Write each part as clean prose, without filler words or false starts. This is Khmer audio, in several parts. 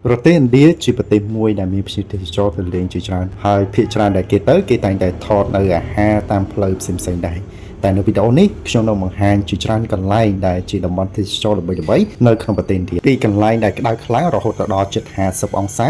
ប្រទេសឥណ្ឌាជាប្រទេសមួយដែលមានភ្ញៀវទេសចរទៅលេងជាច្រើនហើយភាគច្រើនដែលគេទៅគេតែងតែថតនៅអាហារតាមផ្លូវផ្សេងៗដែរតែនៅវីដេអូនេះខ្ញុំនឹងបង្ហាញជាច្រើនកន្លែងដែលជាតំបន់ទេសចរល្បីៗនៅក្នុងប្រទេសឥណ្ឌាពីកន្លែងដែលក្តៅខ្លាំងរហូតដល់ជិត50អង្សា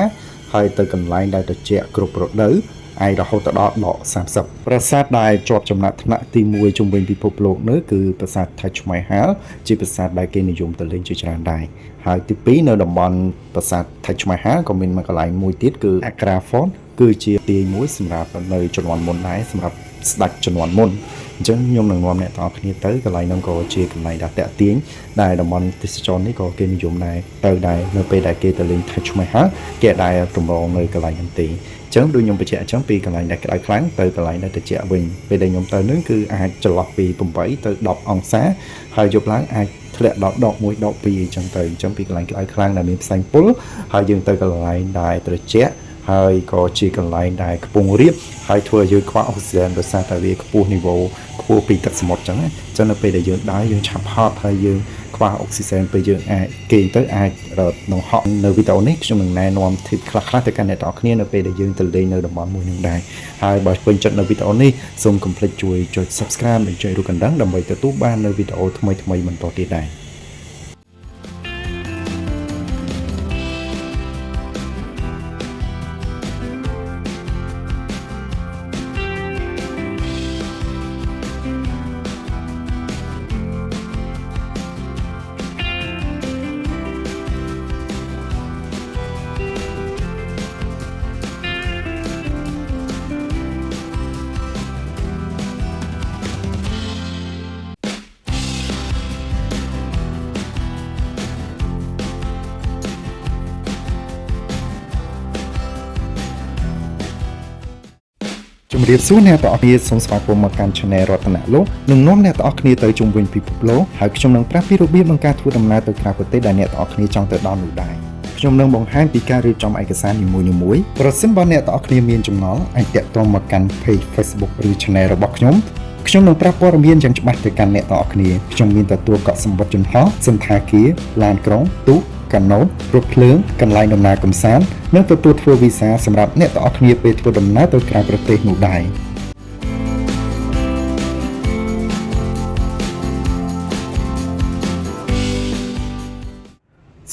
ហើយទៅកន្លែងដែលត្រជាក់គ្រប់រដូវឯរហូតដល់ដក30ប្រាសាទដែលជាប់ចំណាត់ថ្នាក់ទី1ជុំវិញពិភពលោកនោះគឺប្រាសាទ Taj Mahal ជាប្រាសាទដែលគេនិយមទៅលេងជាច្រើនដែរហើយទី2នៅតំបន់ប្រាសាទ Taj Mahal ក៏មានកន្លែងមួយទៀតគឺ Agra Fort គឺជាទីមួយសម្រាប់នៅជំនាន់មុនដែរសម្រាប់ស្ដេចជំនាន់មុនអញ្ចឹងខ្ញុំនឹងនាំអ្នកទាំងអស់គ្នាទៅកន្លែងនោះក៏ជាកន្លែងដែលតាក់ទាញដែលតំបន់ទេសចរនេះក៏គេនិយមដែរទៅដែរនៅពេលដែលគេទៅលេង Taj Mahal គេដែរតម្រង់នៅកន្លែងហ្នឹងទេចឹងដូចខ្ញុំបញ្ជាក់អញ្ចឹងពីកន្លែងដែលក្តៅខ្លាំងទៅកន្លែងដែលត្រជាក់វិញពេលដែលខ្ញុំទៅនឹងគឺអាចចន្លោះពី8ទៅ10អង្សាហើយយប់ឡើងអាចធ្លាក់ដល់ដក1ដក2អញ្ចឹងទៅអញ្ចឹងពីកន្លែងក្តៅខ្លាំងដែលមានផ្សែងពុលហើយយើងទៅកន្លែងដែលត្រជាក់ហើយក៏ជាកន្លែងដែលខ្ពង់រាបហើយធ្វើឲ្យយើងខ្វះអុកស៊ីហ្សែនដោយសារតែវាខ្ពស់នីវ៉ូខ្ពស់ពីទឹកសមុទ្រអញ្ចឹងណាអញ្ចឹងនៅពេលដែលយើងដើរយើងឆាប់ហត់ហើយយើងខ្វះអុកស៊ីហ្សែនពេលយើងអាចគេងទៅអាចនឹងហក់នៅវីដេអូនេះខ្ញុំនឹងណែនាំ tip ខ្លះៗទៅកាន់អ្នកទាំងអស់គ្នានៅពេលដែលយើងទៅលេងនៅតំបន់មួយនឹងដែរហើយបើពេញចិត្តនៅវីដេអូនេះសូមកុំភ្លេចជួយចុច Subscribe និងចុចរូបកណ្ដឹងដើម្បីទទួលបាននៅវីដេអូថ្មីៗបន្តទៀតដែរជំរាបសួរអ្នកទាំងអស់គ្នាសូមស្វាគមន៍មកកាន់ Channel រតនលោកនឹងនាំអ្នកទាំងអស់គ្នាទៅជុំវិញពិភពលោកហើយខ្ញុំនឹងប្រាប់ពីរបៀបក្នុងការធ្វើដំណើរទៅក្រៅប្រទេសដែលអ្នកទាំងអស់គ្នាចង់ទៅដល់នោះដែរខ្ញុំនឹងបង្ហាញពីការរៀបចំឯកសារនីមួយៗប្រសិនបើអ្នកទាំងអស់គ្នាមានចម្ងល់អាចតាក់ទងមកកាន់ Page Facebook ឬ Channel របស់ខ្ញុំនឹងប្រាប់ព័ត៌មានយ៉ាងច្បាស់ទៅកាន់អ្នកទាំងអស់គ្នាខ្ញុំមានទទួលកក់សម្បត្តិយន្តហោះសន្តាគារឡានក្រុងទូកកាណូតរថភ្លើងកន្លែងដំណើរកម្សាន្តនិងទទួលធ្វើវីសាសម្រាប់អ្នកទាំងអស់គ្នាពេលធ្វើដំណើរទៅក្រៅប្រទេសនោះដែរ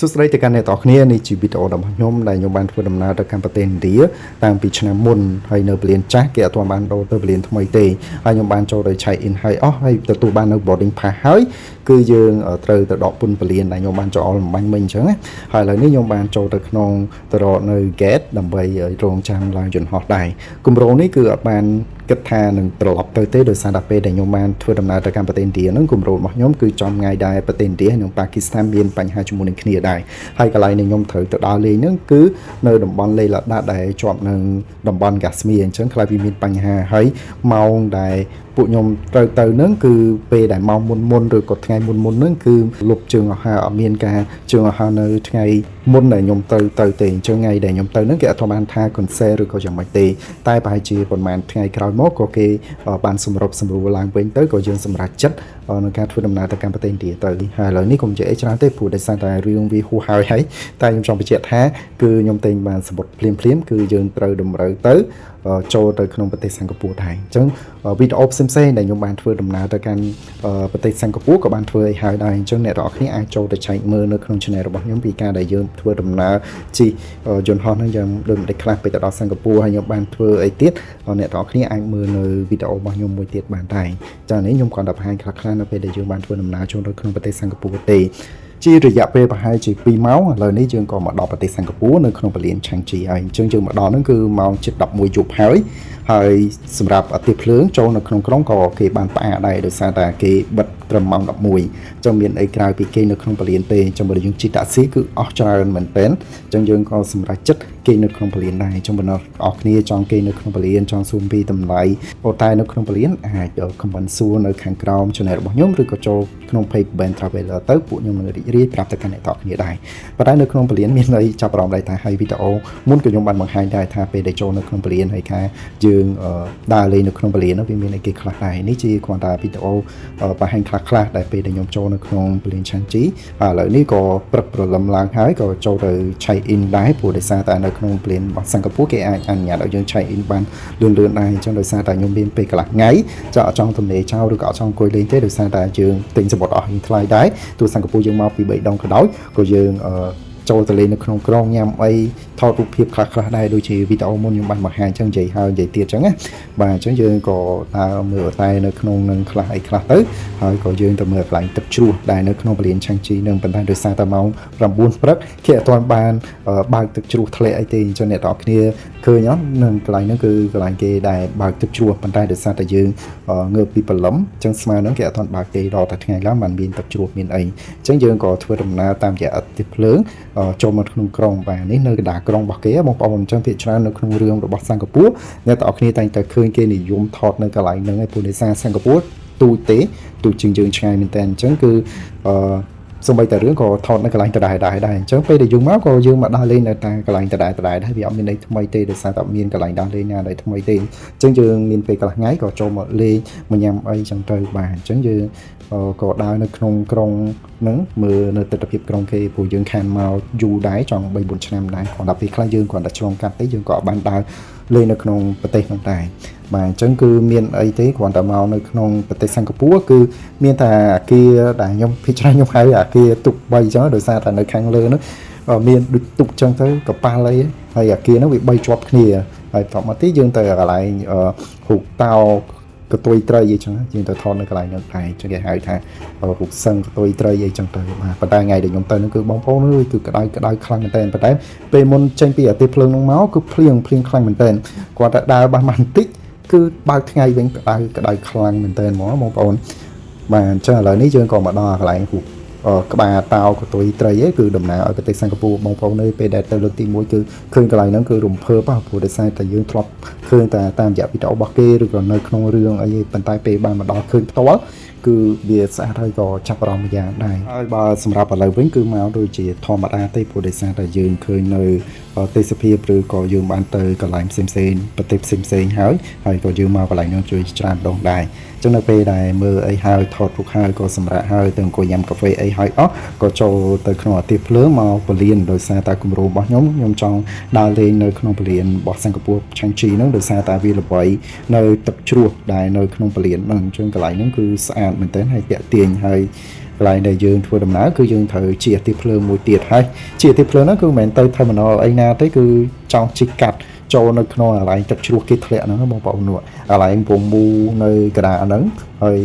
សួស្តីទៅកាន់អ្នកទាំងអស់គ្នានេះជាវីដេអូរបស់ខ្ញុំដែលខ្ញុំបានធ្វើដំណើរទៅកាន់ប្រទេសឥណ្ឌាតាំងពីឆ្នាំមុនហើយនៅពលានចាស់គេអត់ទាន់បានដូរទៅពលានថ្មីទេហើយខ្ញុំបានចូលទៅ check in ហើយអស់ហើយទទួលបាននៅ boarding pass ហើយគឺយើងត្រូវទៅដកពន្ធពលានដែលខ្ញុំបានចូលលំបាញ់មិញអញ្ចឹងណាហើយឥឡូវនេះខ្ញុំបានចូលទៅក្នុងទៅរកនៅ gate ដើម្បីរងចាំឡើងយន្តហោះដែរគម្រោងនេះគឺអត់បានគិតថានឹងត្រឡប់ទៅទេដោយសារតែពេលដែលខ្ញុំបានធ្វើដំណើរទៅកាន់ប្រទេសឥណ្ឌាហ្នឹងគម្រោងរបស់ខ្ញុំគឺចំថ្ងៃដែរប្រទេសឥណ្ឌានិងប៉ាគីស្ថានមានបញ្ហាជាមួយនឹងគ្នាដែរហើយកន្លែងដែលខ្ញុំត្រូវទៅដើរលេងហ្នឹងគឺនៅតំបន់លេឡាដាដែលជាប់នឹងតំបន់កាស្មៀអញ្ចឹងខ្លាចវាមានបញ្ហាហើយម៉ោងដែលពួកខ្ញុំត្រូវទៅហ្នឹងគឺពេលដែលម៉ោងមុនឬក៏ថ្ងៃមុនហ្នឹងគឺលុបជើងអាហារអត់មានការជើងអាហារនៅថ្ងៃមុនដែលខ្ញុំទៅទេអញ្ចឹងថ្ងៃដែលខ្ញុំទៅហ្នឹងគេអត់បានថា concert ឬក៏យ៉ាងម៉េចទេតែប្រហែលជាប្រហែលថ្ងៃក្រោយមកក៏គេបានសម្របសម្រួលឡើងវិញទៅក៏យើងសម្រេចចិត្តក្នុងការធ្វើដំណើរទៅកាន់ប្រទេសឥណ្ឌាទៅហើយឥឡូវនេះកុំនិយាយអីច្រើនទេព្រោះដោយសារតែរឿងវាហួសហើយតែខ្ញុំចង់បញ្ជាក់ថាគឺខ្ញុំតែងបានសម្បត្តិភ្លាមគឺយើងត្រូវតម្រូវទៅចូលទៅក្នុងប្រទេសសិង្ហបុរីដែរអញ្ចឹងវីដេអូផ្សេងៗដែលខ្ញុំបានធ្វើដំណើរទៅកាន់ប្រទេសសិង្ហបុរីក៏បានធ្វើឲ្យហើយដែរអញ្ចឹងអ្នកទាំងអស់គ្នាអាចចូលទៅចែកមើលនៅក្នុង Channel របស់ខ្ញុំពីការដែលយើងធ្វើដំណើរជិះយន្តហោះហ្នឹងយ៉ាងដូចម្តេចខ្លះពេលទៅដល់សិង្ហបុរីហើយខ្ញុំបានធ្វើអីទៀតអ្នកទាំងអស់គ្នាអាចមើលនៅវីដេអូរបស់ខ្ញុំមួយទៀតបានដែរចា៎នេះខ្ញុំគ្រាន់តែបង្ហាញខ្លះៗនៅពេលដែលយើងបានធ្វើដំណើរចូលទៅក្នុងប្រទេសសិង្ហបុរីទេជារយៈពេលប្រហែលជា2ម៉ោងឥឡូវនេះយើងក៏មកដល់ប្រទេសសិង្ហបុរីនៅក្នុងពលានឆាំងជីហើយអញ្ចឹងយើងមកដល់ហ្នឹងគឺម៉ោងជិត11យប់ហើយសម្រាប់អតិថិភ្លើងចូលនៅក្នុងក្រុងក៏គេបានផ្អាកដែរដោយសារតែគេបិទត្រឹមម៉ោង11 ចឹងមានអីក្រៅពីគេនៅក្នុងពលានទេចឹងបើយើងជិះតាក់ស៊ីគឺអស់ច្រើនមែនទែនចឹងយើងក៏សម្រេចចិត្តគេនៅក្នុងពលានដែរចឹងបើអ្នកអស់គ្នាចង់គេនៅក្នុងពលានចង់សួរពីតម្លៃអូតែនៅក្នុងពលានអាច comment សួរនៅខាងក្រោម Channel របស់ខ្ញុំឬក៏ចូលក្នុង page Ben Traveler ទៅពួកខ្ញុំនឹងរីករាយប្រាប់ទៅកាន់អ្នកទាំងគ្នាដែរប៉ុន្តែនៅក្នុងពលានមានអីចាប់អារម្មណ៍ដែរថាហើយវីដេអូមុនក៏ខ្ញុំបានបង្ហាញដែរថាពេលដែលចូលនៅក្នុងពលានហើយការយើងដើរលេងនៅក្នុងពលាននោះវាមានអីគេខ្លះដែរនេះជាគ្រាន់តែវីដេអូបង្ហាញ ខ្លះដែលពេលដែលខ្ញុំចូលនៅក្នុងពលានឆាន់ជីឥឡូវនេះក៏ព្រឹកព្រលឹមឡើងហើយក៏ចូលទៅ check in ដែរព្រោះដោយសារតែនៅក្នុងពលានរបស់សិង្ហបុរីគេអាចអនុញ្ញាតឲ្យយើង check in បានលឿនដែរអញ្ចឹងដោយសារតែខ្ញុំមានពេលកន្លះថ្ងៃចង់ទំនេរចោលឬក៏អត់ចង់អង្គុយលេងទេដោយសារតែយើងទិញសំបុត្រអស់ថ្លៃដែរទោះសិង្ហបុរីយើងមកពី3ដងក៏ដោយក៏យើងចូលទៅលេងនៅក្នុងក្រុងញ៉ាំអីថតរូបភាពខ្លះដែរដូចជាវីដេអូមុនខ្ញុំបានបង្ហាញអញ្ចឹងនិយាយហើយនិយាយទៀតអញ្ចឹងណាបាទអញ្ចឹងយើងក៏ដើរមើលតែនៅក្នុងនឹងខ្លះអីខ្លះទៅហើយក៏យើងទៅមើលកន្លែងទឹកជ្រោះដែលនៅក្នុងពលានឆាន់ជីនឹងប៉ុន្តែដោយសារតែម៉ោង9ព្រឹកគេអត់ទាន់បានបើកទឹកជ្រោះធ្លាក់អីទេអញ្ចឹងអ្នកនរគ្នាឃើញអត់នឹងកន្លែងហ្នឹងគឺកន្លែងគេដែលបើកទឹកជ្រោះប៉ុន្តែដោយសារតែយើងងើបពីព្រលឹមអញ្ចឹងស្មើហ្នឹងគេអត់ទាន់បើកទេដល់តែថ្ងៃឡើងបានមានទឹកជ្រោះមានអីអញ្ចឹងយើងក៏ធ្វើដំណើរតាមរយៈអតិភ្លើងចូលមកក្នុងក្រុងបាទនេះនៅកណ្ដាលក្រុងរបស់គេបងប្អូនអញ្ចឹងភាគច្រើននៅក្នុងរឿងរបស់សិង្ហបុរីអ្នកទាំងអស់គ្នាតែងតែឃើញគេនិយមថតនៅកន្លែងហ្នឹងឯងព្រោះដោយសារសិង្ហបុរីទូជាងយើងឆ្ងាយមែនតើអញ្ចឹងគឺសូម្បីតែរឿងក៏ថតនៅកន្លែងដដែលដែរអញ្ចឹងពេលដែលយើងមកក៏យើងមកដើរលេងនៅតែកន្លែងដដែលដែរវាអត់មានអីថ្មីទេដោយសារតែមានកន្លែងដើរលេងណាដែលថ្មីទេអញ្ចឹងយើងមានពេលកន្លះថ្ងៃក៏ចូលមកលេងមកញ៉ាំអីអញ្ចឹងទៅបាទអញ្ចឹងយើងក៏ដើរនៅក្នុងក្រុងហ្នឹងមើលនៅទស្សនវិជ្ជាក្រុងគេព្រោះយើងខានមកយូរដែរចង់ 3-4 ឆ្នាំដែរគ្រាន់តែពេលខ្លះយើងគ្រាន់តែឆ្លងកាត់ទេយើងក៏បានដើរលេងនៅក្នុងប្រទេសហ្នឹងដែរបាទអញ្ចឹងគឺមានអីទេគ្រាន់តែមកនៅក្នុងប្រទេសសិង្ហបុរីគឺមានតែអាគារដែលខ្ញុំភិជាខ្ញុំហៅអាគារទូក3អញ្ចឹងដោយសារតែនៅខាងលើនោះមានដូចទូកអញ្ចឹងទៅកប៉ាល់អីហើយអាគារហ្នឹងវា3ជាប់គ្នាហើយបន្តមកទៀតយើងទៅកន្លែងរូបតោកតុយត្រីអីចឹងយើងទៅថតនៅកន្លែងហ្នឹងដែរចឹងគេហៅថារូបសឹងកតុយត្រីអីចឹងទៅបាទប៉ុន្តែថ្ងៃដែលខ្ញុំទៅហ្នឹងគឺបងប្អូនគឺក្តៅខ្លាំងមែនតើប៉ុន្តែពេលមុនចេញពីអាទិភ្លើងហ្នឹងមកគឺភ្លៀងខ្លាំងមែនតើគាត់តែដើរបាសបន្តិចគឺបើកថ្ងៃវិញក្តៅខ្លាំងមែនតើហ្មងបងប្អូនបាទអញ្ចឹងឥឡូវនេះយើងក៏មកដល់កន្លែងរូបក្បាលតោកតុយត្រីឯងគឺដំណើរឲ្យប្រទេសសិង្ហបុរីបងប្អូននៅពេលដែលទៅលើកទី1គឺឃើញកន្លែងហ្នឹងគឺរំភើបព្រោះដោយសារតែយើងធ្លាប់ឃើញតែតាមរយៈវីដេអូរបស់គេឬក៏នៅក្នុងរឿងអីប៉ុន្តែពេលបានមកដល់ឃើញផ្ទាល់គឺវាស្អាតហើយក៏ចាប់អារម្មណ៍យ៉ាងដែរហើយបើសម្រាប់ឥឡូវវិញគឺមកដូចជាធម្មតាទេព្រោះដោយសារតែយើងឃើញនៅទេសភាពឬក៏យើងបានទៅកន្លែងផ្សេងប្រទេសផ្សេងហើយក៏យើងមកកន្លែងនោះជួយច្រើនដងដែរចឹងនៅពេលដែលមើលអីហើយថតរូបហើយក៏សម្រាប់ហើយទៅអង្គុយញ៉ាំកាហ្វេអីហើយអស់ក៏ចូលទៅក្នុងអាទិភ្លើងមកពលានដោយសារតែគម្រោងរបស់ខ្ញុំចង់ដើរលេងនៅក្នុងពលានរបស់សិង្ហបុរីឆាន់ជីហ្នឹងដោយសារតែវាល្បីនៅទឹកជ្រោះដែលនៅក្នុងពលានហ្នឹងអញ្ចឹងកន្លែងហ្នឹងគឺស្អាតមែនទែនហើយទាក់ទាញហើយកន្លែងដែលយើងធ្វើដំណើរគឺយើងត្រូវជាអាទិភ្លើងមួយទៀតហើយជាអាទិភ្លើងហ្នឹងគឺមិនមែនទៅ terminal អីណាទេគឺចង់ជីកកាត់ចូលនៅក្នុងកន្លែងទឹកជ្រោះគេធ្លាក់ហ្នឹងបងប្អូននោះកន្លែងពងមូនៅកណ្ដាលហ្នឹងហើយ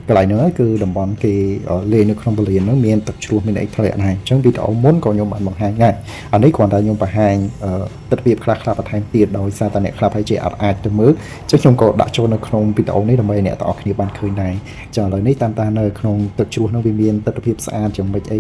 កន្លែងហ្នឹងគឺតំបន់គេលេងនៅក្នុងពលានហ្នឹងមានទឹកជ្រោះមានអីធ្លាក់ដែរអញ្ចឹងវីដេអូមុនក៏ខ្ញុំបានបង្ហាញដែរអានេះគ្រាន់តែខ្ញុំបង្ហាញទស្សនវិជ្ជាខ្លះបន្ថែមទៀតដោយសារតែអ្នកខ្លះហើយជាអាចទៅមើលអញ្ចឹងខ្ញុំក៏ដាក់ចូលនៅក្នុងវីដេអូនេះដើម្បីអ្នកទាំងអស់គ្នាបានឃើញដែរចាឥឡូវនេះតាមតានៅក្នុងទឹកជ្រោះហ្នឹងវាមានទស្សនវិជ្ជាស្អាតយ៉ាងម៉េចអី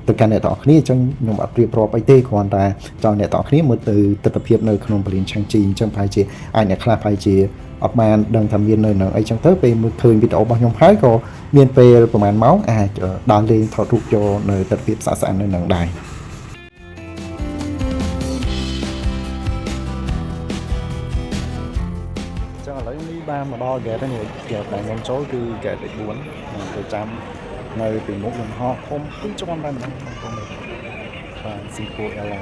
ទៅកាន់អ្នកទាំងអស់គ្នាអញ្ចឹងខ្ញុំអត់ប្រៀបរាប់អីទេគ្រាន់តែចង់អ្នកទាំងអស់គ្នាមើលទៅទស្សនវិជ្ជានៅក្នុងពលានឆាន់ជីអញ្ចឹងប្រហែលជាអាចអ្នកខ្លះប្រហែលជាអត់បានដឹងថាមាននៅនឹងអីចឹងទៅពេលមើលឃើញវីដេអូរបស់ខ្ញុំហើយក៏មានពេលប្រហែលម៉ោងអាចដើរលេងថតរូបយកនៅទស្សនវិជ្ជាស្អាតៗនៅនឹងដែរចឹងឥឡូវនេះបានមកដល់ gate នេះ gate ដែលខ្ញុំចូលគឺ gate ទី4ទៅចាំនៅពីមុខយន្តហោះធំ2ជាន់តែម្ដងបងប្អូនបាទស៊ីពូអេឡា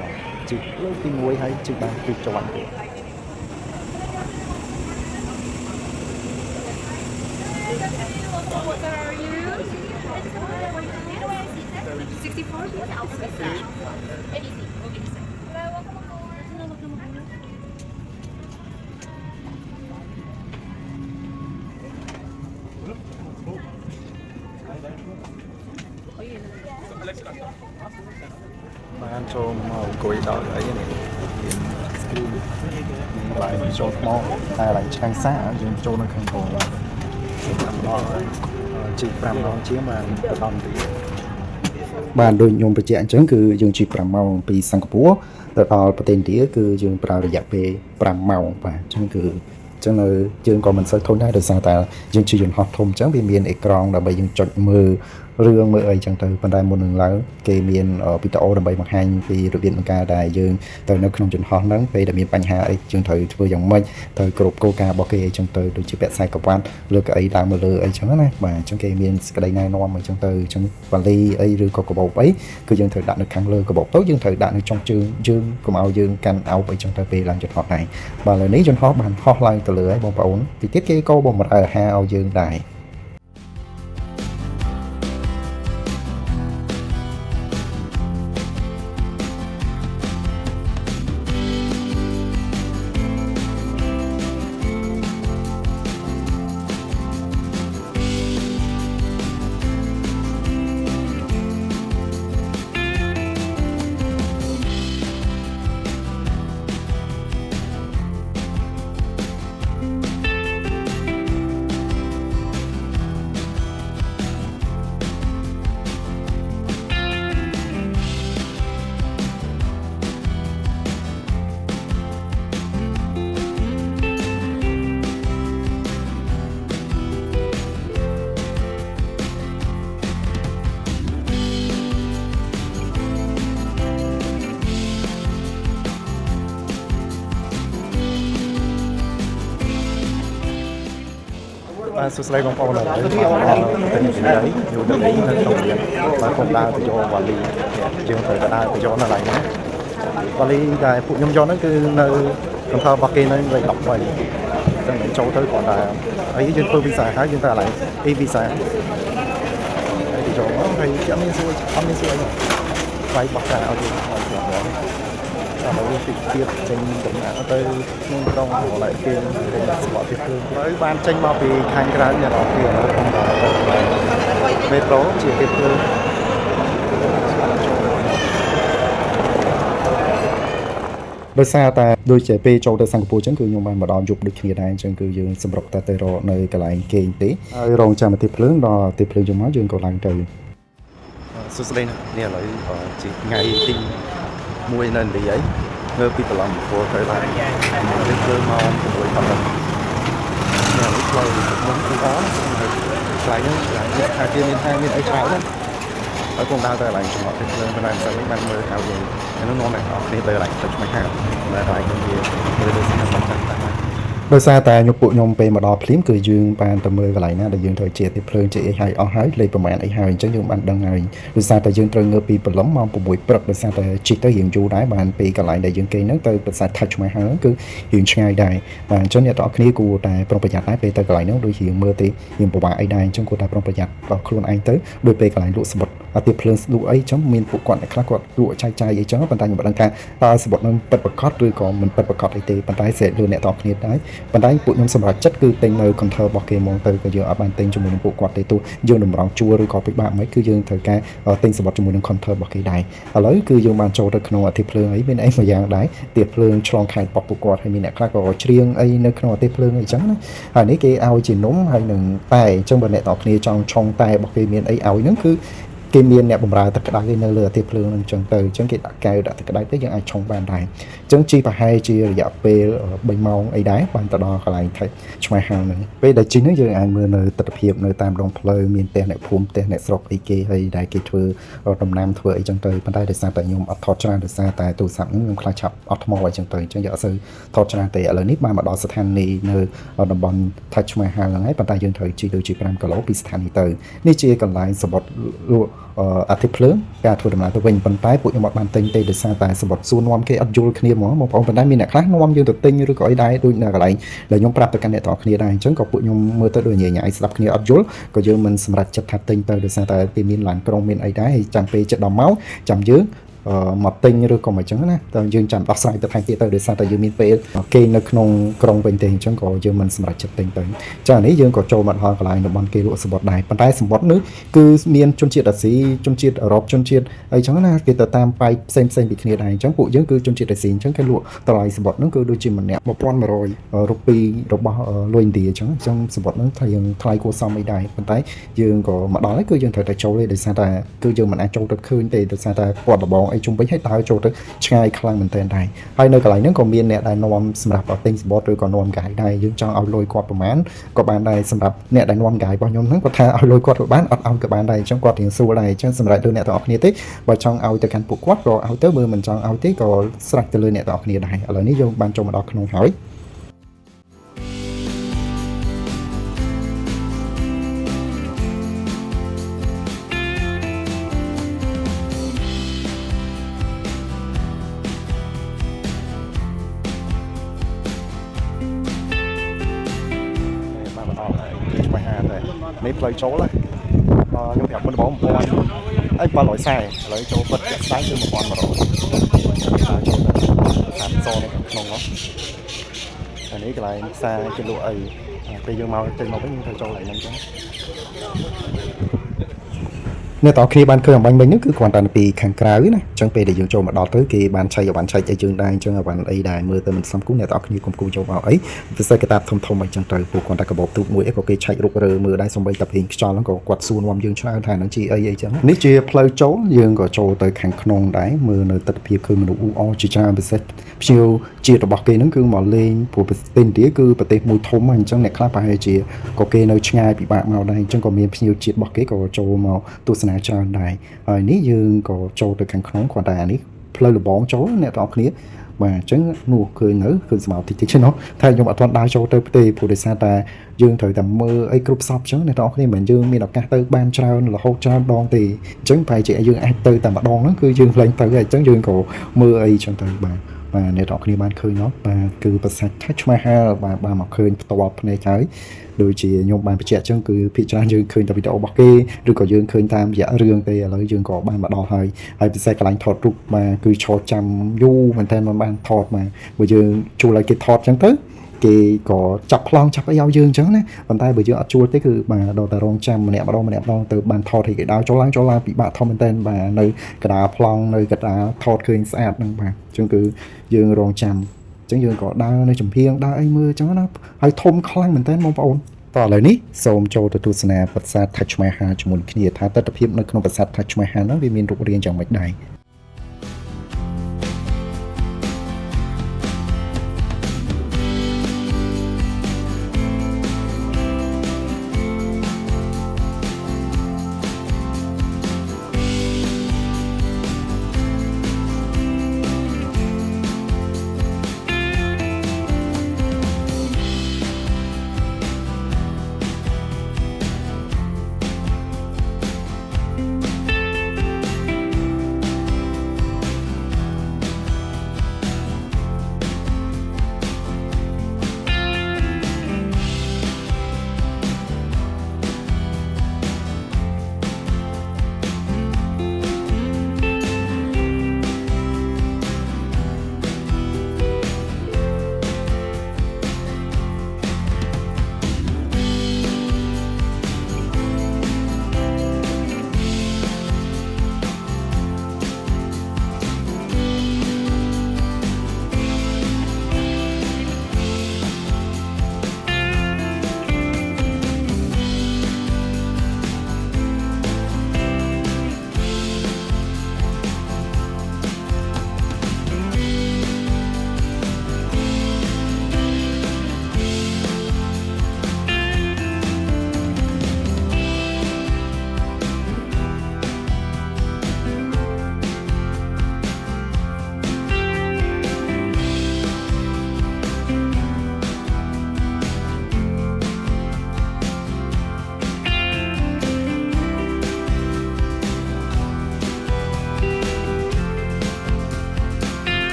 ជិះលើកទី1ហើយជិះបាន2ជាន់ទៀតWhat are you? 64? Bạn cho màu cối đỏ ấy này lại cho màu hay là trang sát dùng cho nó không còn đó chỉ làm nó chỉ mà đòn thì bạn đôi nhôm bạch dạng trắng cứ dùng chỉ làm màu bị sang cua đó tên tía cứ dùng vào để dẹp về làm màu và trắng cứ chẳng là chương còn mình sẽ thôn đây được sao ta dương chỉ dùng hot thông trắng bị miền ekran là bởi dương chọn mưa រឿងមើលអីចឹងទៅប៉ុន្តែមុននឹងឡើងគេមានវីដេអូដើម្បីបង្ហាញពីរបៀបនៃការដែលយើងទៅនៅក្នុងចំហហ្នឹងពេលដែលមានបញ្ហាអីយើងត្រូវធ្វើយ៉ាងម៉េចត្រូវគ្រប់គោលការណ៍របស់គេអីចឹងទៅដូចជាពាក់ខ្សែក្រវ៉ាត់លើកៅអីដើរមើលលើអីចឹងណាបាទអញ្ចឹងគេមានសេចក្តីណែនាំអីចឹងទៅអញ្ចឹងវ៉ាលីអីឬក៏កាបូបអីគឺយើងត្រូវដាក់នៅខាងលើកាបូបទៅយើងត្រូវដាក់នៅចុងជើងយើងកុំឲ្យយើងកាន់អោបអីចឹងទៅពេលឡើងចន្លោះដែរបាទឥឡូវនេះចន្លោះបានហោះឡើងទៅលើហើយបងប្អូនទីទៀតគេក៏បំរើអាហារឲ្យយើងដែរ សួស្តីបងប្អូនទាំងអស់គ្នាយូរដល់នេះនៅក្នុងរៀនបាទខ្ញុំដើរទៅយកវ៉ាលីយើងត្រូវទៅដើរទៅយកនៅឡើយណាវ៉ាលីដែលពួកខ្ញុំយកហ្នឹងគឺនៅកន្ថលរបស់គេនៅលេខ13ចឹងចូលទៅគាត់ដែរហើយយើងធ្វើវីសាហើយយើងទៅកន្លែងអ៊ីវីសាហើយទៅយកមកហើយអត់មានសួរអត់មានសួរអីថ្លៃបោះការឲ្យយើងអត់ស្គាល់បងហើយយើងតិចទៀតចេញដំណើរទៅក្នុងក្រុងកន្លែងគេសុខភាពគឺហើយបានចេញមកពីខាងក្រៅអ្នកនរគ្នាក្នុងមេត្រូជាគេធ្វើដោយសារតែដូចជាពេលចូលទៅសិង្ហបុរីអញ្ចឹងគឺខ្ញុំបានមកដល់យប់ដូចគ្នាដែរអញ្ចឹងគឺយើងសម្រុកតែទៅរកនៅកន្លែងគេងទេហើយរងចាំអាទិត្យភ្លើងដល់អាទិត្យភ្លើងយកមកយើងក៏ឡើងទៅសួស្តីនេះឥឡូវជាថ្ងៃទី1នៅឥណ្ឌាហើយនៅពីប្រឡំពលទៅឡើងយើងធ្វើមកជាមួយគាត់នេះផ្លូវមុនគឺអស់ខ្លាញ់ហ្នឹងថាគេមានមានអីឆ្លៅហ្នឹងហើយខ្ញុំដើរទៅកន្លែងចំណតទឹកភ្លើងប៉ុន្តែមិនសិននេះបានមើលហៅយើងហើយនោះនាំអ្នកនរគ្នាទៅកន្លែងទៅឆ្មាច់ហៅតែកន្លែងនេះវាលើស្ថាប័នចាស់តាំងដោយសារតែខ្ញុំពួកខ្ញុំពេលមកដល់ភ្លាមគឺយើងបានទៅមើលកន្លែងណាដែលយើងត្រូវជាទីភ្លើងជាអីហើយអស់ហើយលេខប្រមាណអីហើយអញ្ចឹងយើងបានដឹងហើយដោយសារតែយើងត្រូវងើបពីព្រលឹមម៉ោង6ព្រឹកដោយសារតែជីកទៅរៀងយូរដែរបានពីកន្លែងដែលយើងគេងហ្នឹងទៅប្រាសាទថាច់ឆ្មាហើយគឺរៀងឆ្ងាយដែរបាទអញ្ចឹងអ្នកទាំងអស់គ្នាគួរតែប្រុងប្រយ័ត្នដែរពេលទៅកន្លែងហ្នឹងដូចរៀងមើលទេរៀងពិបាកអីដែរអញ្ចឹងគួរតែប្រុងប្រយ័ត្នដល់ខ្លួនឯងទៅដោយពេលកន្លែងលក់សបុតអាទីភ្លើងលក់អីអញ្ចឹងមានពួកគាត់អ្នកខ្លះគាត់លក់ចាយចាយអីអញ្ចឹងប៉ុន្តែខ្ញុំមិនដឹងថាតើសបុតនឹងពិតប្រាកដឬក៏មិនពិតប្រាកដអីទេប៉ុន្តែស្រេចលើអ្នកទាំងអស់គ្នាដែរប៉ុន្តែពួកខ្ញុំសម្រាប់ចិត្តគឺទិញនៅ counter របស់គេមកទៅក៏យើងអត់បានទិញជាមួយនឹងពួកគាត់ទេទោះយើងតម្រង់ជួរឬក៏ពិបាកមិនគឺយើងត្រូវការទិញសម្បត្តិជាមួយនឹង counter របស់គេដែរឥឡូវគឺយើងបានចូលទៅក្នុងអាទិភ្លើងអីមានអីមួយយ៉ាងដែរទៀបភ្លើងឆ្លងខែតរបស់ពួកគាត់ហើយមានអ្នកខ្លះក៏ច្រៀងអីនៅក្នុងអាទិភ្លើងអីចឹងណាហើយនេះគេឲ្យជានំហើយនឹងតែអញ្ចឹងបើអ្នកទាំងគ្នាចង់ឆុងតែរបស់គេមានអីឲ្យហ្នឹងគឺគេមានអ្នកបម្រើទឹកក្តៅនៅលើអាទិភ្លើងហ្នឹងអញ្ចឹងទៅអញ្ចឹងគេដាក់កែវដាក់ទឹកក្តៅទៅយើងអាចឆុងបានដែរអញ្ចឹងជីប្រហែលជារយៈពេល3ម៉ោងអីដែរបានទៅដល់កន្លែងថៃឆ្មាហាងហ្នឹងពេលដែលជិះហ្នឹងយើងអាចមើលនៅទស្សនវិជ្ជានៅតាមដងផ្លូវមានផ្ទះអ្នកភូមិផ្ទះអ្នកស្រុកអីគេហើយដែលគេធ្វើដំណាំធ្វើអីចឹងទៅប៉ុន្តែដោយសារតែខ្ញុំអត់ថតច្រើនដោយសារតែទូរស័ព្ទហ្នឹងខ្ញុំខ្លាចឆាប់អត់ថ្មអីចឹងទៅអញ្ចឹងយើងអត់សូវថតច្រើនទេឥឡូវនេះបានមកដល់ស្ថានីយ៍នៅតំបន់ថៃឆ្មាហាងហ្នឹងហើយប៉ុន្តែយើងត្រូវជិះដូចជា5គីឡូពីស្ថានីយ៍ទៅនេះជាកន្លែងសបុតលក់អាទិភ្លើងការធ្វើដំណើរទៅវិញប៉ុន្តែពួកខ្ញុំអត់បានទិញទេដោយសារតែសម្បត្តិសួរនាំគេអត់យល់គ្នាហ្មងបងប្អូនប៉ុន្តែមានអ្នកខ្លះនាំយើងទៅទិញឬក៏អីដែរដូចនៅកន្លែងដែលខ្ញុំប្រាប់ទៅកាន់អ្នកទាំងគ្នាដែរអញ្ចឹងក៏ពួកខ្ញុំមើលទៅដូចញញ៉ៃស្ដាប់គ្នាអត់យល់ក៏យើងមិនសម្រេចចិត្តថាទិញទៅដោយសារតែគេមានឡានក្រុងមានអីដែរហើយចាំពេលចិត្តដល់មកចាំយើងមកទិញឬក៏មិនអញ្ចឹងណាតែយើងចាំដោះស្រាយទៅថែមទៀតទៅដោយសារតែយើងមានពេលគេនៅក្នុងក្រុងវិញទេអញ្ចឹងក៏យើងមិនសម្រេចចិត្តទិញទៅចានេះយើងក៏ចូលមកដល់កន្លែងតំបន់គេលក់សម្បត្តិដែរប៉ុន្តែសម្បត្តិនេះគឺមានជនជាតិអាស៊ីជនជាតិអឺរ៉ុបជនជាតិអីចឹងណាគេទៅតាមប៉ែកផ្សេងពីគ្នាដែរអញ្ចឹងពួកយើងគឺជនជាតិអាស៊ីអញ្ចឹងគេលក់តម្លៃសម្បត្តិហ្នឹងគឺដូចជាម្នាក់1100រូប៊ីរបស់លុយឥណ្ឌាអញ្ចឹងសម្បត្តិហ្នឹងថ្លៃគួរសមអីដែរប៉ុន្តែយើងក៏មកដល់ហើយគឺយើងត្រូវតែចូលទេដោយសារតែគឺយើងមិនអាចចូលទៅឃើញទេដោយសារតែពណ៌ដបង អីជុំវិញឲ្យដើរចូលទៅឆ្ងាយខ្លាំងមែនទែនដែរហើយនៅកន្លែងហ្នឹងក៏មានអ្នកដែលនាំសម្រាប់ទិញសំបុត្រឬក៏នាំកាយដែរយើងចង់ឲ្យលុយគាត់ប្រហែលក៏បានដែរសម្រាប់អ្នកដែលនាំកាយរបស់ខ្ញុំហ្នឹងគាត់ថាឲ្យលុយគាត់ក៏បានអត់ឲ្យក៏បានដែរអញ្ចឹងគាត់រៀងស្រួលដែរអញ្ចឹងសម្រាប់លើអ្នកទាំងអស់គ្នាទេបើចង់ឲ្យទៅកាន់ពួកគាត់ក៏ឲ្យទៅបើមិនចង់ឲ្យទេក៏ស្រេចទៅលើអ្នកទាំងអស់គ្នាដែរឥឡូវនេះយើងបានចូលមកដល់ក្នុងហើយនេះផ្លូវចូលហ្នឹងខ្ញុំប្រាប់មុនបង1000អី740ឥឡូវចូលបិទចាក់ស្ដាយគឺ1100ចូលទៅតាមសនក្នុងហ្នឹងអានេះកន្លែងផ្សារគេលក់អីពេលយើងមកចេញមកវិញយើងត្រូវចូលកន្លែងហ្នឹងចឹងអ្នកតគ្នាបានឃើញអំបញ្ញមិញហ្នឹងគឺគ្រាន់តែពីខាងក្រៅណាអញ្ចឹងពេលដែលយើងចូលមកដល់ទៅគេបានឆែកអវ៉ាន់ឆែកឲ្យយើងដែរអញ្ចឹងអវ៉ាន់អីដែរមើលទៅមិនសមគួរអ្នកតគ្នាគុំគូចូលមកអីពិសេសកតាបធំអីចឹងទៅពួកគ្រាន់តែកាបូបទូកមួយអីក៏គេឆែករុករើមើលដែរសំបីតែពេញខ្យល់ហ្នឹងក៏គាត់សួរនាំយើងច្រើនថានឹងជាអីចឹងនេះជាផ្លូវចូលយើងក៏ចូលទៅខាងក្នុងដែរមើលនៅទស្សនវិជ្ជាឃើញមនុស្សអ៊ូអរជាច្រើនពិសេសភ្ញៀវជាតិរបស់គេហ្នឹងគឺមកលេងព្រោះប្រទេសឥណ្ឌាគឺប្រទេសមួយធំអញ្ចឹងអ្នកខ្លះប្រហែលជាក៏គេនៅឆ្ងាយពិបាកមកដែរអញ្ចឹងក៏មានភ្ញៀវជាតិរបស់គេក៏ចូលមកទស្សនាច្រើនដែរហើយនេះយើងក៏ចូលទៅខាងក្នុងគាត់តែអានេះផ្លូវលបងចូលអ្នកទាំងអស់គ្នាបាទអញ្ចឹងនោះឃើញស្មៅតិចទេណោះតែខ្ញុំអត់ទាន់ដើរចូលទៅទេព្រោះដោយសារតែយើងត្រូវតែមើលអីគ្រប់សពអញ្ចឹងអ្នកទាំងអស់គ្នាមិនយើងមានឱកាសទៅបានច្រើនរហូតច្រើនដងទេអញ្ចឹងប្រហែលជាយើងអាចទៅតែម្ដងហ្នឹងគឺយើងឡើងទៅហើយអញ្ចឹងយើងក៏មើលអីអញ្ចឹងទៅបាទអ្នកទាំងអស់គ្នាបានឃើញនោះបាទគឺប្រាសាទ Taj Mahal បាទមកឃើញផ្ទាល់ភ្នែកហើយដូចជាខ្ញុំបានបញ្ជាក់អញ្ចឹងគឺភាគច្រើនយើងឃើញតែវីដេអូរបស់គេឬក៏យើងឃើញតាមរយៈរឿងទេឥឡូវយើងក៏បានមកដល់ហើយពិសេសកន្លែងថតរូបបាទគឺឈរចាំយូរមែនតើមិនបានថតបាទបើយើងជួលឲ្យគេថតអញ្ចឹងទៅគេក៏ចាប់ប្លង់ចាប់អីឲ្យយើងអញ្ចឹងណាប៉ុន្តែបើយើងអត់ជួលទេគឺបាទដល់តែរងចាំម្នាក់ម្ដងទៅបានថតឲ្យគេដើរចូលឡើងពិបាកធំមែនតើបាទនៅកណ្ដាលប្លង់នៅកណ្ដាលថតឃើញស្អាតហ្នឹងបាទអញ្ចឹងគឺយើងរងចាំអញ្ចឹងយើងក៏ដើរនៅចំហៀងដើរអីមើលអញ្ចឹងណាហើយធំខ្លាំងមែនតើបងប្អូនតោះឥឡូវនេះសូមចូលទៅទស្សនាប្រាសាទ Taj Mahal ជាមួយគ្នាថាទស្សនវិជ្ជានៅក្នុងប្រាសាទ Taj Mahal ហ្នឹងវាមានរូបរាងយ៉ាងម៉េចដែរ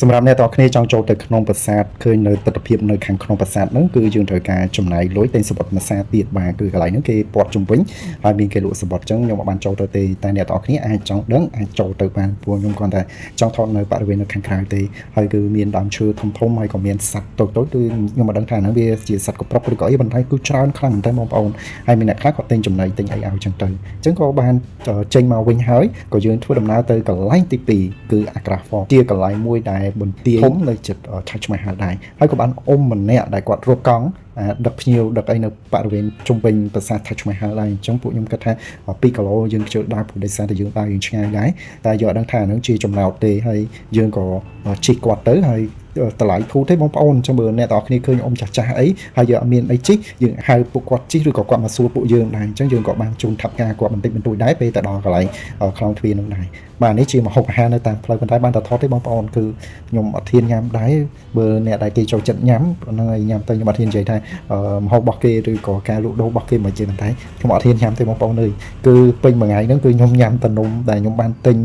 សម្រាប់អ្នកទាំងគ្នាចង់ចូលទៅក្នុងប្រាសាទឃើញនៅទស្សនវិជ្ជានៅខាងក្នុងប្រាសាទហ្នឹងគឺយើងត្រូវការចំណាយលុយទិញសម្បត្តិភាសាទៀតបាទគឺកន្លែងហ្នឹងគេព័ទ្ធជុំវិញហើយមានគេលក់សម្បត្តិអញ្ចឹងខ្ញុំអត់បានចូលទៅទេតែអ្នកទាំងគ្នាអាចចង់ដឹងអាចចូលទៅបានព្រោះខ្ញុំគ្រាន់តែចង់ថតនៅបរិវេណនៅខាងក្រៅទេហើយគឺមានដើមឈើធំហើយក៏មានសត្វតូចគឺខ្ញុំមិនដឹងថាហ្នឹងវាជាសត្វកប្រុកឬក៏អីប៉ុន្តែគឺច្រើនខ្លាំងមែនតើបងប្អូនហើយមានអ្នកខ្លះគាត់ទិញចំណីទិញអីឲ្យអញ្ចឹងទៅអញ្ចឹងក៏បានចេញមកវិញហើយក៏យើងធ្វើដំណើរទៅកន្លែងទី2គឺ Agra Fort ជាកន្លែងមួយដែល បន្ទាយធំនៅចិត្ត Taj Mahal ដែរហើយក៏បានអ៊ំម្នាក់ដែលគាត់រត់កង់ដឹកភ្ញៀវដឹកអីនៅបរិវេណជុំវិញប្រាសាទ Taj Mahal ដែរអញ្ចឹងពួកខ្ញុំគិតថា2គីឡូយើងខ្ជិលដើរព្រោះដោយសារតែយើងដើរយើងឆ្ងាយដែរតែយកដឹងថាហ្នឹងជាចំណោទទេហើយយើងក៏ជិះគាត់ទៅហើយតម្លៃធូរទេបងប្អូនអញ្ចឹងបើអ្នកទាំងអស់គ្នាឃើញអ៊ំចាស់ៗអីហើយយើងអត់មានអីជិះយើងហៅពួកគាត់ជិះឬក៏គាត់មកសួរពួកយើងដែរអញ្ចឹងយើងក៏បានជូនថវិកាគាត់បន្តិចបន្តួចដែរពេលទៅដល់កន្លែងខ្លងទ្វារនោះដែរបាទនេះជាម្ហូបអាហារនៅតាមផ្លូវប៉ុន្តែបានតែថតទេបងប្អូនគឺខ្ញុំអត់ធានញ៉ាំដែរបើអ្នកដែលគេចូលចិត្តញ៉ាំហ្នឹងហើយញ៉ាំទៅខ្ញុំអត់ធាននិយាយថាម្ហូបរបស់គេឬក៏ការលក់ដូររបស់គេមិនចេះប៉ុន្តែខ្ញុំអត់ធានញ៉ាំទេបងប្អូនអើយគឺពេញមួយថ្ងៃហ្នឹងគឺខ្ញុំញ៉ាំតែនំដែលខ្ញុំបានទិញ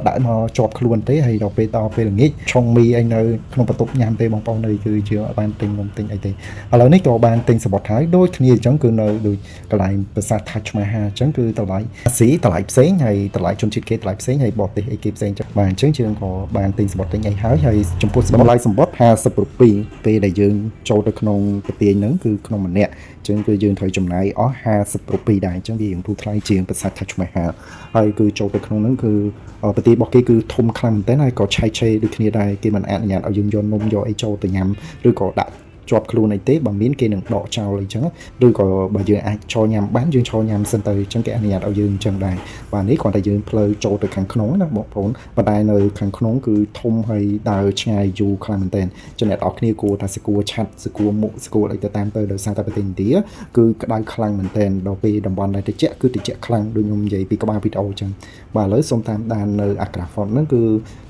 ដាក់មកជាប់ខ្លួនទេហើយដល់ពេលល្ងាចឆុងមីអីនៅក្នុងបន្ទប់ញ៉ាំទេបងប្អូនអើយគឺយើងអត់បានទិញនំទិញអីទេឥឡូវនេះក៏បានទិញសបុតហើយដូចគ្នាអញ្ចឹងគឺនៅដូចកន្លែងប្រាសាទ Taj Mahal អញ្ចឹងគឺតម្លៃអាស៊ីតម្លៃផ្សេងហើយតម្លៃជនជាតិគេតម្លៃផ្សេងហើយបរទេសអីគេផ្សេងចឹងបាទអញ្ចឹងយើងក៏បានទិញសបុតទិញអីហើយចំពោះតម្លៃសបុត50រូពីពេលដែលយើងចូលទៅក្នុងប្រទេសហ្នឹងគឺក្នុងម្នាក់អញ្ចឹងគឺយើងត្រូវចំណាយអស់50រូពីដែរអញ្ចឹងវារៀងធូរថ្លៃជាងប្រាសាទ Taj Mahal ហើយគឺចូលទៅក្នុងហ្នឹងគឺប្រទេសរបស់គេគឺធំខ្លាំងមែនទែនហើយក៏ឆៃឆេដូចគ្នាដែរគេមិនអនុញ្ញាតឲ្យយើងយកនំយកអីចូលទៅញ៉ាំឬក៏ដាក់ជាប់ខ្លួនអីទេបើមានគេនឹងដកចោលអីចឹងឬក៏បើយើងអាចឈរញ៉ាំបានយើងឈរញ៉ាំសិនទៅអញ្ចឹងគេអនុញ្ញាតឲ្យយើងអញ្ចឹងដែរបាទនេះគ្រាន់តែយើងផ្លូវចូលទៅខាងក្នុងណាបងប្អូនប៉ុន្តែនៅខាងក្នុងគឺធំហើយដើរឆ្ងាយយូរខ្លាំងមែនទែនចឹងអ្នកនរគ្នាគួរថាស្គាល់ឆាត់ស្គាល់មុខស្គាល់អីទៅតាមទៅដោយសារតែប្រទេសឥណ្ឌាគឺក្តៅខ្លាំងមែនទែនដល់ពេលតំបន់ដែលត្រជាក់គឺត្រជាក់ខ្លាំងដូចខ្ញុំនិយាយពីក្បាលវីដេអូអញ្ចឹងបាទឥឡូវសូមតាមដាននៅ Agra Fort ហ្នឹងគឺ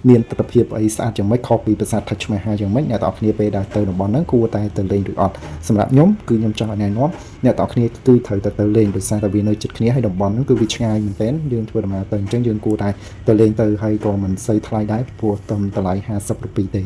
មានទស្សនវិជ្ជាអីស្អាតយ៉ាងម៉េចខុសពីប្រាសាទ Taj Mahal យ៉ាងម៉េចអ្នកនរគ្នាពេលដែលទៅតំបន់ហ្នឹងគួរតែទៅលេងឬអត់សម្រាប់ខ្ញុំគឺខ្ញុំចង់ឲ្យណែនាំអ្នកទាំងអស់គ្នាគឺត្រូវទៅលេងដោយសារតែវានៅជិតគ្នាហើយតំបន់ហ្នឹងគឺវាឆ្ងាយមែនទែនយើងធ្វើដំណើរទៅអញ្ចឹងយើងគួរតែទៅលេងទៅហើយក៏មិនសូវថ្លៃដែរព្រោះតម្លៃ50រូពីទេ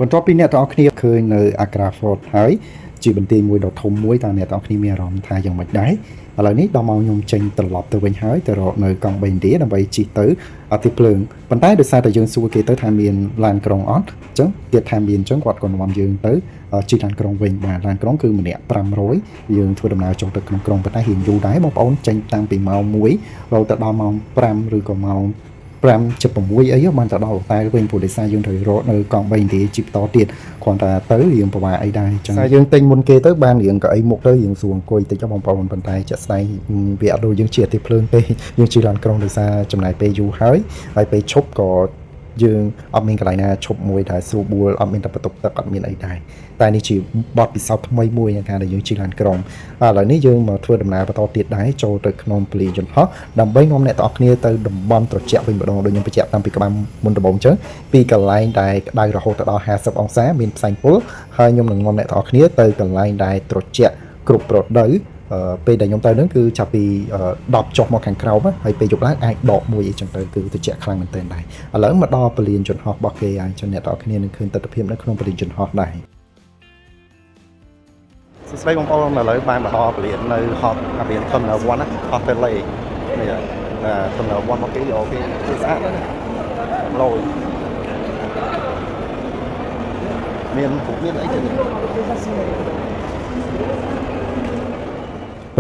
បន្ទាប់ពីអ្នកទាំងអស់គ្នាឃើញនៅ Agra Fort ហើយជាបន្ទាយមួយដ៏ធំមួយតើអ្នកទាំងអស់គ្នាមានអារម្មណ៍ថាយ៉ាងម៉េចដែរឥឡូវនេះដល់មកខ្ញុំចេញត្រឡប់ទៅវិញហើយទៅរកនៅកង់3ឥណ្ឌាដើម្បីជិះទៅទីភ្លើងប៉ុន្តែដោយសារតែយើងសួរគេទៅថាមានឡានក្រុងអត់អញ្ចឹងគេថាមានអញ្ចឹងគាត់ក៏នាំយើងទៅជិះឡានក្រុងវិញបាទឡានក្រុងគឺម្នាក់500យើងធ្វើដំណើរចូលទៅក្នុងក្រុងប៉ុន្តែរៀងយូរដែរបងប្អូនចេញតាំងពីម៉ោង1រហូតដល់ម៉ោង5ឬក៏ម៉ោង5:06អីបានទៅដល់តែវិញព្រោះដោយសារយើងត្រូវរកនៅកង់3ឥណ្ឌាជីបន្តទៀតគ្រាន់តែទៅរៀងពិបាកអីដែរអញ្ចឹងយើងទិញមុនគេទៅបានរៀងកៅអីមុខទៅរៀងស្រួលអង្គុយតិចបងប្អូនប៉ុន្តែចាក់ស្ដែងវាអត់ដូចយើងជិះទីភ្លើងទេយើងជិះឡានក្រុងដោយសារចំណាយពេលយូរហើយពេលឈប់ក៏យើងអត់មានកន្លែងណាឈប់មួយដែលស្រួលបួលអត់មានតែបន្ទប់ទឹកអត់មានអីដែរតែនេះជាបទពិសោធន៍ថ្មីមួយនៃការដែលយើងជិះឡានក្រុងឥឡូវនេះយើងមកធ្វើដំណើរបន្តទៀតដែរចូលទៅក្នុងពលាយន្តហោះដើម្បីនាំអ្នកទាំងអស់គ្នាទៅតំបន់ត្រជាក់វិញម្ដងដូចខ្ញុំបញ្ជាក់តាំងពីក្បាលមុនដំបូងអញ្ចឹងពីកន្លែងដែលក្តៅរហូតដល់50អង្សាមានផ្សែងពុលហើយខ្ញុំនឹងនាំអ្នកទាំងអស់គ្នាទៅកន្លែងដែលត្រជាក់គ្រប់រដូវ ពេលដែលខ្ញុំទៅហ្នឹងគឺចាប់ពី10ចុះមកខាងក្រោមហើយពេលយប់ឡើងអាចដកមួយអីចឹងទៅគឺត្រជាក់ខ្លាំងមែនទែនដែរឥឡូវមកដល់ពលានយន្តហោះរបស់គេហើយចឹងអ្នកទាំងអស់គ្នានឹងឃើញទស្សនវិជ្ជានៅក្នុងពលានយន្តហោះដែរសួស្តីបងប្អូនឥឡូវបានមកដល់ពលាននៅហោះអាពលាន Terminal 1 ណាហោះទៅលេនេះTerminal 1មកគេអូគេស្អាតណាស់ឡូយមានអីចឹង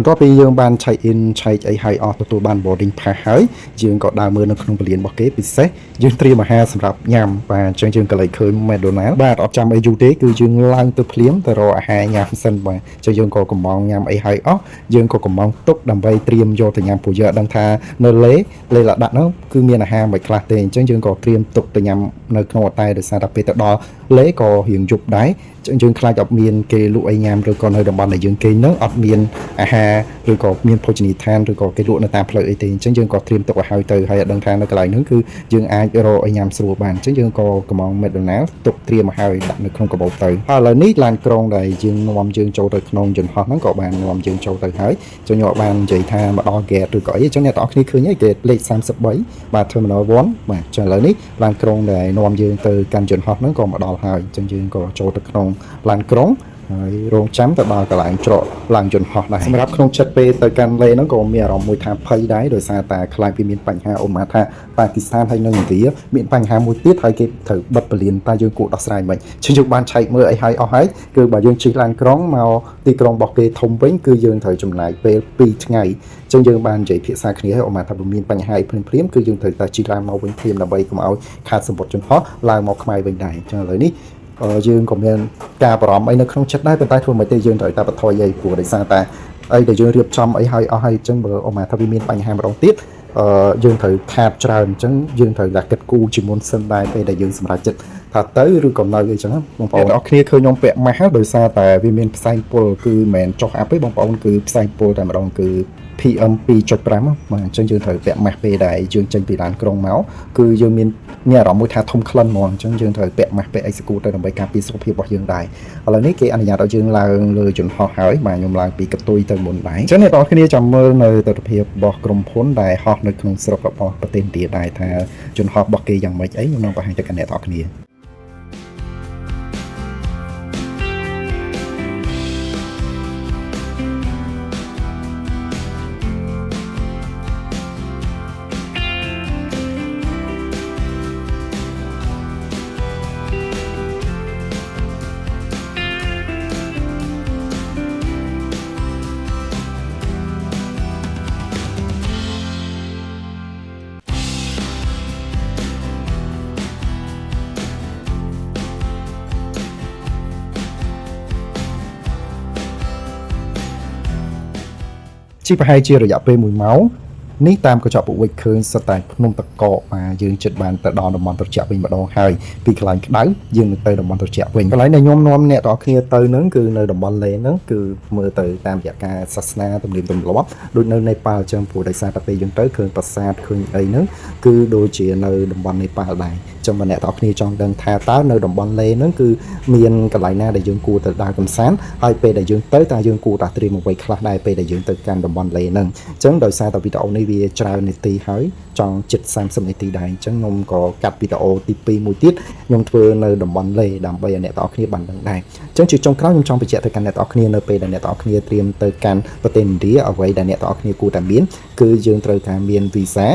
បន្ទាប់ពីយើងបាន check in check អីហើយអស់ទទួលបាន boarding pass ហើយយើងក៏ដើរមើលនៅក្នុងពលានរបស់គេពិសេសយើងត្រៀមអាហារសម្រាប់ញ៉ាំបាទអញ្ចឹងយើងក៏លេចឃើញ McDonald បាទអត់ចាំអីយូរទេគឺយើងឡើងទៅភ្លាមទៅរកអាហារញ៉ាំសិនបាទអញ្ចឹងយើងក៏កំងញ៉ាំអីហើយអស់យើងក៏កំងទុកដើម្បីត្រៀមយកទៅញ៉ាំព្រោះយើងអត់ដឹងថានៅលេលដាក់នោះគឺមានអាហារមិនខ្លះទេអញ្ចឹងយើងក៏ត្រៀមទុកទៅញ៉ាំនៅក្នុងអត់តែដោយសារតែពេលទៅដល់លេក៏រៀងយប់ដែរយើងខ្លាចអត់មានគេលក់អីញ៉ាំឬក៏នៅតំបន់ដែលយើងគេងនោះអត់មានអាហារឬក៏មានភោជនីយដ្ឋានឬក៏គេលក់នៅតាមផ្លូវអីទេអញ្ចឹងយើងក៏ត្រៀមទុកឲ្យហើយទៅហើយអត់ដឹងថានៅកន្លែងនោះគឺយើងអាចរកអីញ៉ាំស្រួលបានអញ្ចឹងយើងក៏កំង McDonald ទុកត្រៀមឲ្យហើយដាក់នៅក្នុងកាបូបទៅហើយឥឡូវនេះឡានក្រុងដែលយើងនាំយើងចូលទៅក្នុងយន្តហោះហ្នឹងក៏បាននាំយើងចូលទៅហើយចុះខ្ញុំបាននិយាយថាមកដល់ gate ឬក៏អីអញ្ចឹងអ្នកទាំងអស់គ្នាឃើញហើយ gate លេខ33បាទ Terminal 1បាទចុះឥឡូវនេះឡានក្រុងដែលនាំយើងទៅកាន់យន្តហោះហ្នឹងក៏មកដល់ហើយអញ្ចឹងយើងក៏ចូលទៅក្នុងឡានក្រុងហើយរងចាំទៅដល់កន្លែងច្រកឡើងយន្តហោះដែរសម្រាប់ក្នុងចិត្តពេលទៅកាន់លេហ្នឹងក៏មានអារម្មណ៍មួយថាភ័យដែរដោយសារតែខ្លាចវាមានបញ្ហាអូម៉ាថាប៉ាគីស្ថានហើយនៅឥណ្ឌាមានបញ្ហាមួយទៀតហើយគេត្រូវបិទពលានតែយើងគួរដោះស្រាយមិនជាយើងបានឆែកមើលអីហើយអស់ហើយគឺបើយើងជិះឡានក្រុងមកទីក្រុងរបស់គេធំវិញគឺយើងត្រូវចំណាយពេល2ថ្ងៃអញ្ចឹងយើងបាននិយាយភាសាគ្នាហើយអូម៉ាថាបើមានបញ្ហាអីភ្លាមគឺយើងត្រូវតែជិះឡានមកវិញភ្លាមដើម្បីកុំឲ្យខាតសម្បត្តិយន្តហោះឡើងមកខ្មែរវិញដែរអញ្ចឹងឥឡូវនេះយើងក៏មានការបារម្ភអីនៅក្នុងចិត្តដែរប៉ុន្តែធ្វើមិនទេយើងត្រូវតែបន្ថយអីព្រោះដោយសារតែអីដែលយើងរៀបចំអីហើយអស់ហើយអញ្ចឹងបើអូម៉ាថាវាមានបញ្ហាម្ដងទៀតយើងត្រូវខាតច្រើនអញ្ចឹងយើងត្រូវតែគិតគូរជាមុនសិនដែរពេលដែលយើងសម្រេចចិត្តថាទៅឬក៏នៅអីចឹងបងប្អូនអ្នកគ្នាឃើញខ្ញុំពាក់ម៉ាស់ដោយសារតែវាមានផ្សែងពុលគឺមិនមែនចុះអាប់ទេបងប្អូនគឺផ្សែងពុលតែម្ដងគឺ PM 2.5 បាទអញ្ចឹងយើងត្រូវពាក់ម៉ាស់ពេលដែលយើងចេញពីឡានក្រុងមកគឺយើងមានអារម្មណ៍មួយថាធំក្លិនហ្មងអញ្ចឹងយើងត្រូវពាក់ម៉ាស់ពាក់អីស្គូទៅដើម្បីការពារសុខភាពរបស់យើងដែរឥឡូវនេះគេអនុញ្ញាតឲ្យយើងឡើងលើយន្តហោះហើយបាទខ្ញុំឡើងពីកតុយទៅមុនដែរអញ្ចឹងអ្នកនរគ្នាចាំមើលនៅទស្សនវិជ្ជារបស់ក្រុមហ៊ុនដែលហោះនៅក្នុងស្រុករបស់ប្រទេសឥណ្ឌាដែរថាយន្តហោះរបស់គេយ៉ាងម៉េចអីខ្ញុំនឹងបង្ហាញទៅកាន់អ្នកនរគ្នាជីប្រហែលជារយៈពេល1ម៉ោងនេះតាមកញ្ចក់ពុកវិចឃើញសិតតែភ្នំតកកបាទយើងជិតបានទៅដល់តំបន់ត្រជាក់វិញម្ដងហើយពីកន្លែងក្តៅយើងនឹងទៅតំបន់ត្រជាក់វិញកន្លែងដែលខ្ញុំនាំអ្នកទាំងអស់គ្នាទៅហ្នឹងគឺនៅតំបន់លេហ្នឹងគឺមើលទៅតាមរយៈការសាសនាទំនៀមទម្លាប់ដូចនៅនេប៉ាល់ចឹងព្រោះដោយសារតែពេលយើងទៅឃើញប្រាសាទឃើញអីហ្នឹងគឺដូចជានៅតំបន់នេប៉ាល់ដែរចឹងបើអ្នកទាំងអស់គ្នាចង់ដឹងថាតើនៅតំបន់លេហ្នឹងគឺមានកន្លែងណាដែលយើងគួរទៅដើរកម្សាន្តហើយពេលដែលយើងទៅតើយើងគួរតែត្រៀមអ្វីខ្លះដែរពេលដែលយើងទៅកាន់តំបន់លេហ្នឹងអញ្ចឹងដោយសារតែវីដេអូនេះវាច្រើននាទីហើយចង់ជិត30នាទីដែរអញ្ចឹងខ្ញុំក៏កាត់វីដេអូទី2មួយទៀតខ្ញុំធ្វើនៅតំបន់លេដើម្បីឲ្យអ្នកទាំងអស់គ្នាបានដឹងដែរអញ្ចឹងជាចុងក្រោយខ្ញុំចង់បញ្ជាក់ទៅកាន់អ្នកទាំងអស់គ្នានៅពេលដែលអ្នកទាំងអស់គ្នាត្រៀមទៅកាន់ប្រទេសឥណ្ឌាអ្វីដែលអ្នកទាំងអស់គ្នាគួរតែមានគឺយើងត្រូវការមានវីសា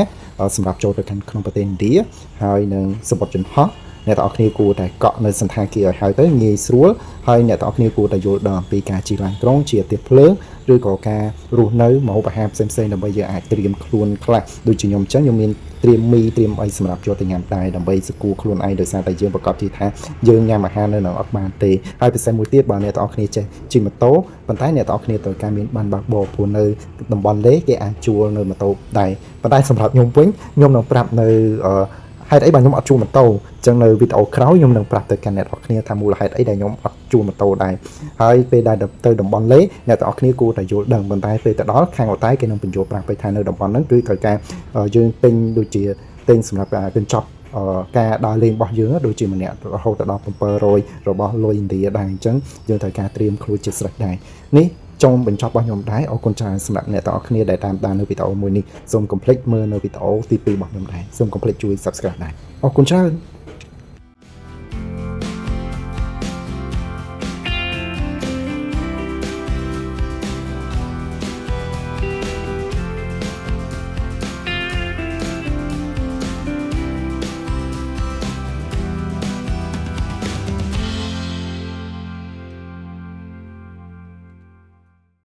សម្រាប់ចូលទៅក្នុងប្រទេសឥណ្ឌាហើយនឹងសម្បត្តិយន្តហោះអ្នកទាំងអស់គ្នាគួរតែកក់នៅសន្តាគារឲ្យហើយទៅងាយស្រួលហើយអ្នកទាំងអស់គ្នាគួរតែយល់ដឹងអំពីការជិះឡានក្រុងជាទៀបភ្លើងឬក៏ការរស់នៅម្ហូបអាហារផ្សេងៗដើម្បីយើងអាចត្រៀមខ្លួនខ្លះដូចជាខ្ញុំអញ្ចឹងខ្ញុំមានត្រៀមមីត្រៀមអីសម្រាប់យកទៅញ៉ាំដែរដើម្បីសគួរខ្លួនឯងដោយសារតែយើងប្រកាសជាថាយើងញ៉ាំអាហារនៅនឹងអត់បានទេហើយពិសេសមួយទៀតបើអ្នកទាំងអស់គ្នាចេះជិះម៉ូតូប៉ុន្តែអ្នកទាំងអស់គ្នាត្រូវការមានបានបើកបរព្រោះនៅតំបន់លេគេអាចជួលនៅម៉ូតូដែរប៉ុន្តែសម្រាប់ខ្ញុំវិញខ្ញុំនឹងប្រាប់នៅហេតុអីបើខ្ញុំអត់ជួលម៉ូតូអញ្ចឹងនៅវីដេអូក្រោយខ្ញុំនឹងប្រាប់ទៅកាន់អ្នកទាំងអស់គ្នាថាមូលហេតុអីដែលខ្ញុំអត់ជួលម៉ូតូដែរហើយពេលដែលទៅតំបន់លេអ្នកទាំងអស់គ្នាគួរតែយល់ដឹងប៉ុន្តែពេលទៅដល់ខាងអតៃគេនឹងបញ្យល់ប្រាប់ទៅថានៅតំបន់ហ្នឹងគឺត្រូវការយើងទិញដូចជាទិញសម្រាប់ការកញ្ចប់ការដើរលេងរបស់យើងដូចជាម្នាក់រហូតដល់700របស់លុយឥណ្ឌាដែរអញ្ចឹងយើងត្រូវការត្រៀមខ្លួនជាស្រេចដែរនេះ ចុងបញ្ចប់របស់ខ្ញុំដែរអរគុណច្រើនសម្រាប់អ្នកទាំងអស់គ្នាដែលតាមដាននៅវីដេអូមួយនេះសូមកុំភ្លេចមើលនៅវីដេអូទី2របស់ខ្ញុំដែរសូមកុំភ្លេចជួយ Subscribe ដែរអរគុណច្រើន